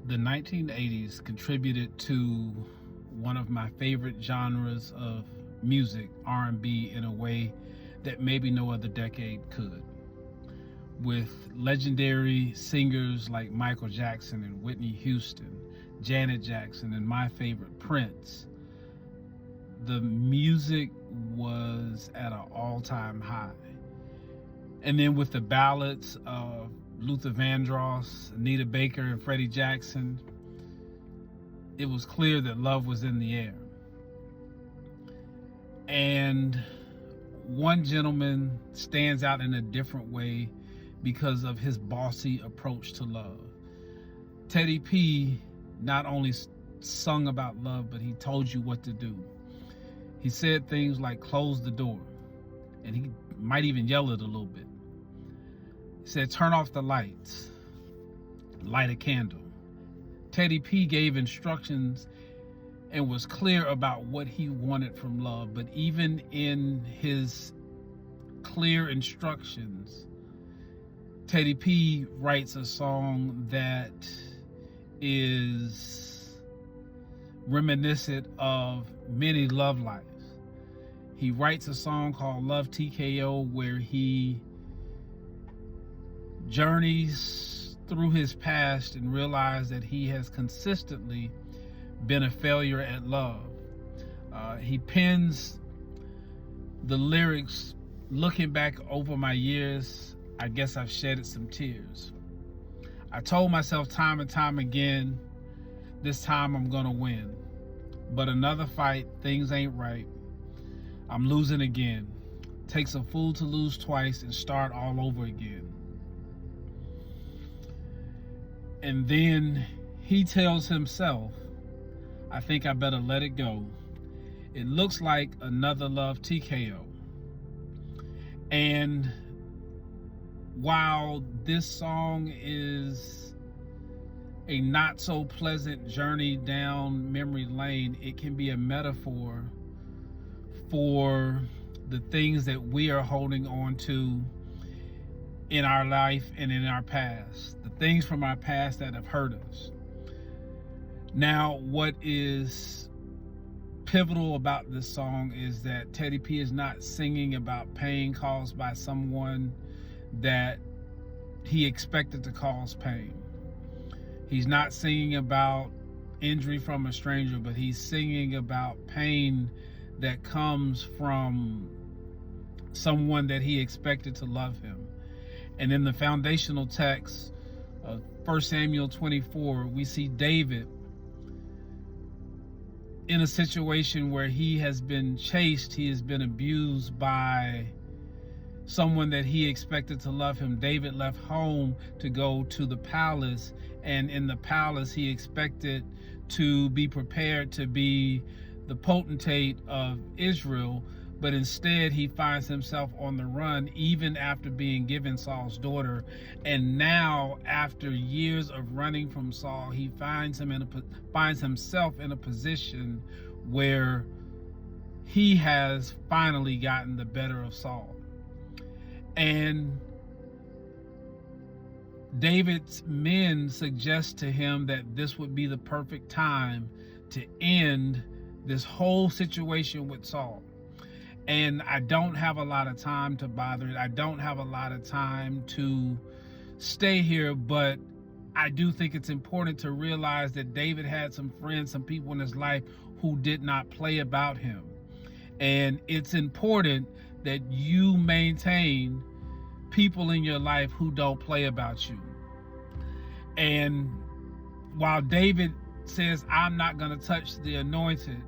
The 1980s contributed to one of my favorite genres of music, R&B, in a way that maybe no other decade could. With legendary singers like Michael Jackson and Whitney Houston, Janet Jackson, and my favorite, Prince, the music was at an all-time high. And then with the ballads of Luther Vandross, Anita Baker, and Freddie Jackson, it was clear that love was in the air. And one gentleman stands out in a different way because of his bossy approach to love. Teddy P not only sung about love, but he told you what to do. He said things like close the door, and he might even yell it a little bit. He said, turn off the lights, light a candle. Teddy P gave instructions and was clear about what he wanted from love. But even in his clear instructions, Teddy P writes a song that is reminiscent of many love lives. He writes a song called Love TKO, where he journeys through his past and realizes that he has consistently been a failure at love. He pens the lyrics, looking back over my years, I guess I've shedded some tears. I told myself time and time again, this time I'm gonna win. But another fight, things ain't right. I'm losing again. Takes a fool to lose twice and start all over again. And then he tells himself, I think I better let it go. It looks like another Love TKO. And while this song is a not so pleasant journey down memory lane, it can be a metaphor for the things that we are holding on to in our life and in our past, the things from our past that have hurt us. Now, what is pivotal about this song is that Teddy P is not singing about pain caused by someone that he expected to cause pain. He's not singing about injury from a stranger, but he's singing about pain that comes from someone that he expected to love him. And in the foundational text of 1 Samuel 24, we see David in a situation where he has been chased, he has been abused by someone that he expected to love him. David left home to go to the palace, and in the palace he expected to be prepared to be the potentate of Israel, but instead he finds himself on the run even after being given Saul's daughter. And now, after years of running from Saul, he finds himself in a position where he has finally gotten the better of Saul. And David's men suggest to him that this would be the perfect time to end this whole situation with Saul. And I don't have a lot of time to bother it. I don't have a lot of time to stay here, but I do think it's important to realize that David had some friends, some people in his life who did not play about him. And it's important that you maintain people in your life who don't play about you. And while David says, I'm not going to touch the anointed,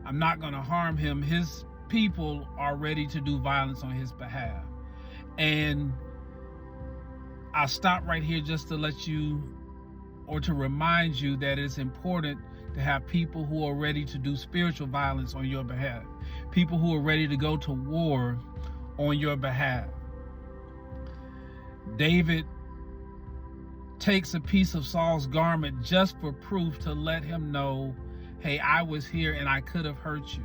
I'm not going to harm him, his people are ready to do violence on his behalf. And I'll stop right here just to let you, or to remind you, that it's important to have people who are ready to do spiritual violence on your behalf, people who are ready to go to war on your behalf. David takes a piece of Saul's garment just for proof, to let him know, hey, I was here and I could have hurt you.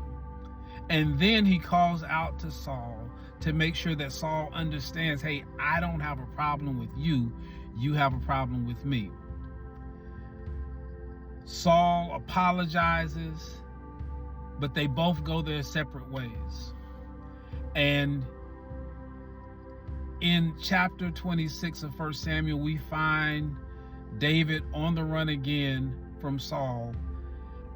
And then he calls out to Saul to make sure that Saul understands, hey, I don't have a problem with you, you have a problem with me. Saul apologizes, but they both go their separate ways. And in chapter 26 of 1 Samuel, we find David on the run again from Saul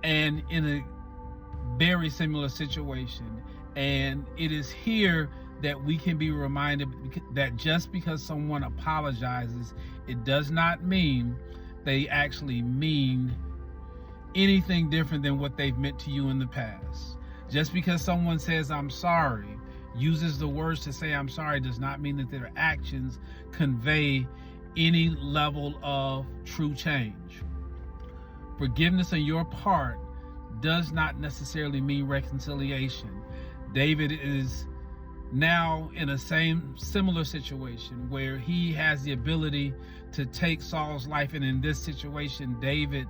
and in a very similar situation. And it is here that we can be reminded that just because someone apologizes, it does not mean they actually mean anything different than what they've meant to you in the past. Just because someone says, I'm sorry, uses the words to say I'm sorry, does not mean that their actions convey any level of true change. Forgiveness on your part does not necessarily mean reconciliation. David is now in a similar situation where he has the ability to take Saul's life, and in this situation, David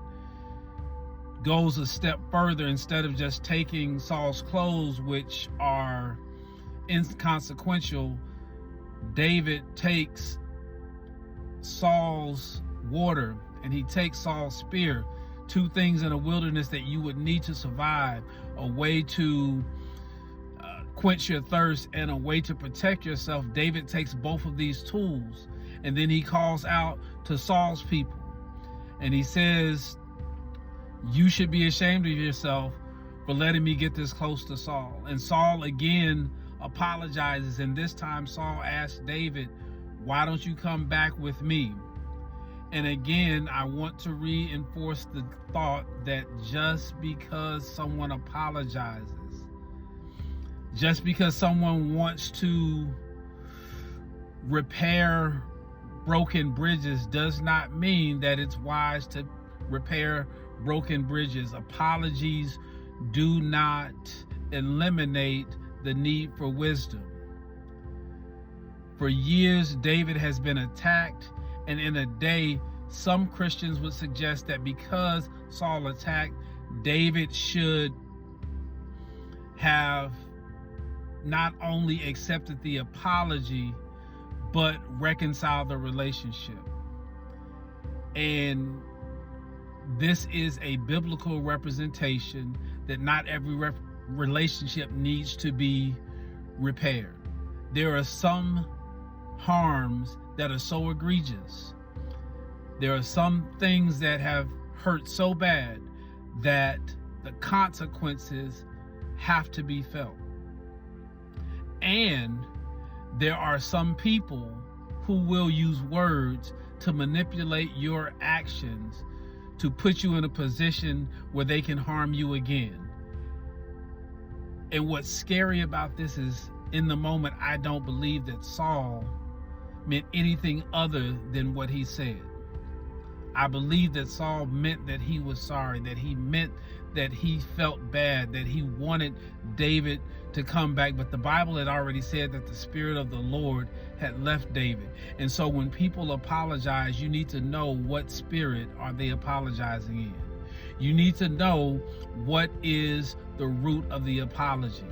goes a step further. Instead of just taking Saul's clothes, which are inconsequential, David takes Saul's water and he takes Saul's spear, two things in a wilderness that you would need to survive, a way to quench your thirst and a way to protect yourself. David takes both of these tools, and then he calls out to Saul's people and he says, you should be ashamed of yourself for letting me get this close to Saul. And Saul again apologizes, and this time Saul asks David, why don't you come back with me? And again, I want to reinforce the thought that just because someone apologizes, just because someone wants to repair broken bridges, does not mean that it's wise to repair broken bridges. Apologies do not eliminate the need for wisdom. For years, David has been attacked, and in a day, some Christians would suggest that because Saul attacked, David should have not only accepted the apology, but reconciled the relationship. And this is a biblical representation that not every relationship needs to be repaired. There are some harms that are so egregious. There are some things that have hurt so bad that the consequences have to be felt. And there are some people who will use words to manipulate your actions to put you in a position where they can harm you again. And what's scary about this is, in the moment, I don't believe that Saul meant anything other than what he said. I believe that Saul meant that he was sorry, that he meant that he felt bad, that he wanted David to come back. But the Bible had already said that the Spirit of the Lord had left David. And so when people apologize, you need to know what spirit are they apologizing in. You need to know what is the root of the apology.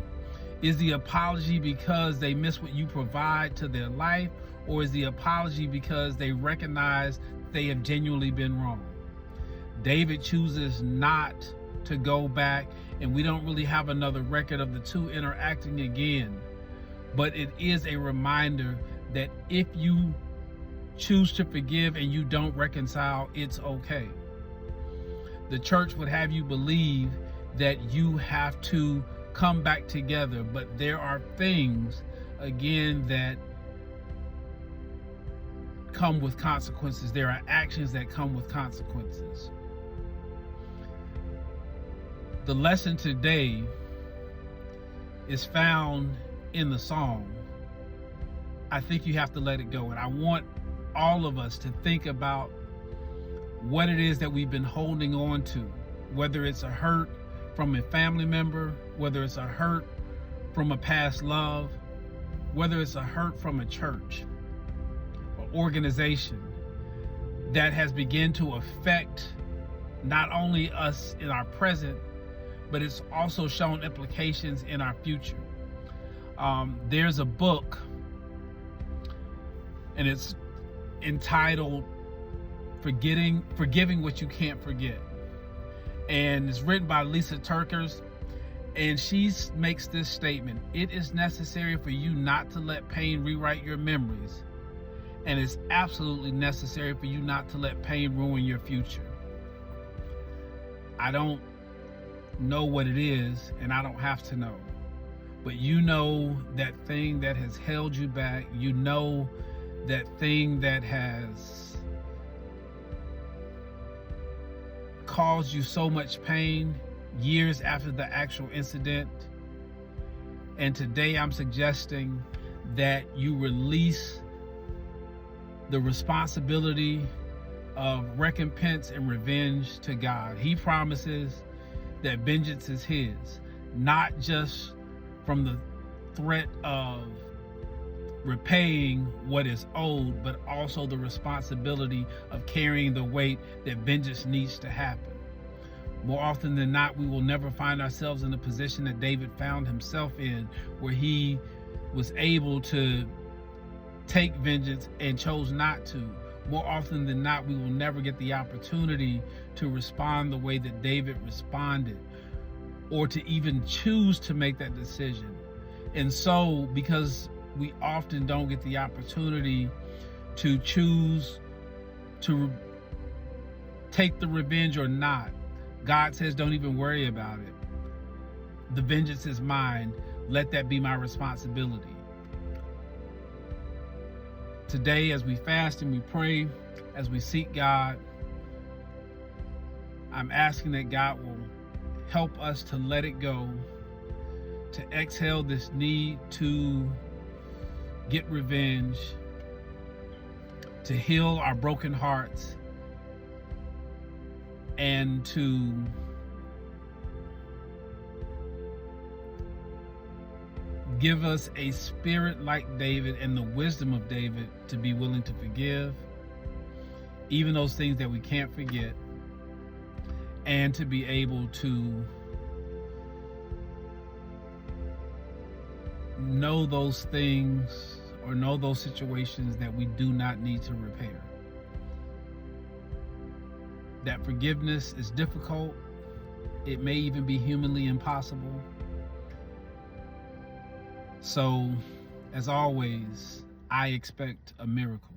Is the apology because they miss what you provide to their life, or is the apology because they recognize they have genuinely been wrong? David chooses not to go back, and we don't really have another record of the two interacting again. But it is a reminder that if you choose to forgive and you don't reconcile, it's okay. The church would have you believe that you have to come back together, but there are things, again, that come with consequences. There are actions that come with consequences. The lesson today is found in the song, I think you have to let it go. And I want all of us to think about what it is that we've been holding on to, whether it's a hurt from a family member, whether it's a hurt from a past love, whether it's a hurt from a church or organization that has begun to affect not only us in our present, but it's also shown implications in our future. There's a book, and it's entitled Forgiving What You Can't Forget. and it's written by Lisa Turkers. And she makes this statement: it is necessary for you not to let pain rewrite your memories, and it's absolutely necessary for you not to let pain ruin your future. I don't know what it is, and I don't have to know, but you know that thing that has held you back, you know that thing that has caused you so much pain years after the actual incident. And today I'm suggesting that you release the responsibility of recompense and revenge to God. He promises that vengeance is his, not just from the threat of repaying what is owed, but also the responsibility of carrying the weight that vengeance needs to happen. More often than not, we will never find ourselves in the position that David found himself in, where he was able to take vengeance and chose not to. More often than not, we will never get the opportunity to respond the way that David responded, or to even choose to make that decision. And so, because we often don't get the opportunity to choose to take the revenge or not, God says, don't even worry about it. The vengeance is mine. Let that be my responsibility. Today, as we fast and we pray, as we seek God, I'm asking that God will help us to let it go, to exhale this need to get revenge, to heal our broken hearts, and to give us a spirit like David and the wisdom of David to be willing to forgive, even those things that we can't forget, and to be able to know those things or know those situations that we do not need to repair. That forgiveness is difficult. It may even be humanly impossible. So, as always, I expect a miracle.